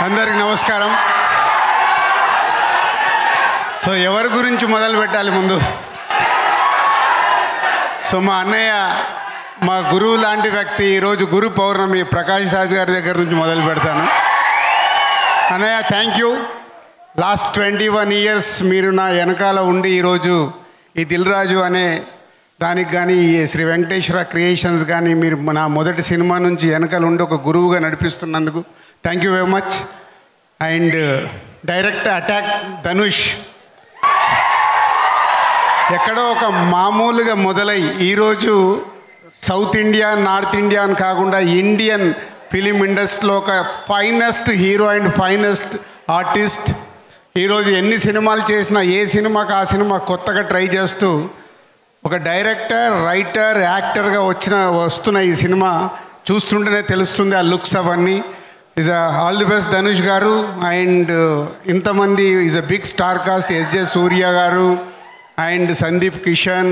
అందరికి నమస్కారం. సో ఎవరి గురించి మొదలు పెట్టాలి ముందు? సో మా అన్నయ్య, మా గురువు లాంటి వ్యక్తి, ఈరోజు గురు పౌర్ణమి, ప్రకాష్ రాజ్ గారి దగ్గర నుంచి మొదలు పెడతాను. అన్నయ్య, థ్యాంక్ యూ. లాస్ట్ 21 years మీరు నా వెనకాల ఉండి ఈరోజు ఈ దిల్ రాజు అనే దానికి కానీ, ఈ శ్రీ వెంకటేశ్వర క్రియేషన్స్ కానీ మీరు నా మొదటి సినిమా నుంచి వెనకాల ఉండి ఒక గురువుగా నడిపిస్తున్నందుకు thank you very much. And direct attack Dhanush ఎక్కడో ఒక మామూలుగా మొదలై ఈరోజు సౌత్ ఇండియా, నార్త్ ఇండియా అని కాకుండా ఇండియన్ ఫిలిం ఇండస్ట్రీలో ఒక finest hero and finest artist. ఈరోజు ఎన్ని సినిమాలు చేసినా ఏ సినిమాకి ఆ సినిమా కొత్తగా ట్రై చేస్తూ ఒక డైరెక్టర్, రైటర్, యాక్టర్గా వస్తున్న ఈ సినిమా చూస్తుంటేనే తెలుస్తుంది ఆ లుక్స్ అవన్నీ. Is all the best Dhanush గారు. అండ్ ఇంతమంది is a big star cast, SJ Surya గారు అండ్ సందీప్ కిషన్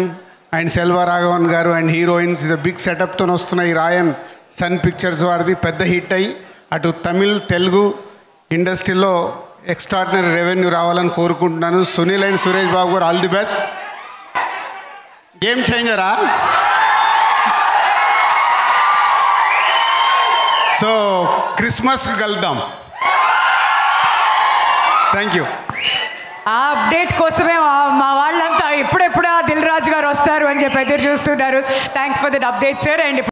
అండ్ సెల్వ రాఘవన్ గారు and heroines. Is a big సెటప్తో వస్తున్న ఈ రాయన్ సన్ పిక్చర్స్ వారిది పెద్ద హిట్ అయ్యి అటు తమిళ్, తెలుగు ఇండస్ట్రీలో ఎక్స్ట్రాడినరీ రెవెన్యూ రావాలని కోరుకుంటున్నాను. సునీల్ అండ్ సురేష్ బాబు గారు, ఆల్ ది బెస్ట్. గేమ్ చేంజరా. సో క్రిస్మస్కి కలుద్దాం. Thank you. ఆ అప్డేట్ కోసమే మా వాళ్ళంతా ఎప్పుడెప్పుడు దిల్ రాజు గారు వస్తారు అని చెప్పి ఎదురు చూస్తున్నారు. Thanks for that update sir. And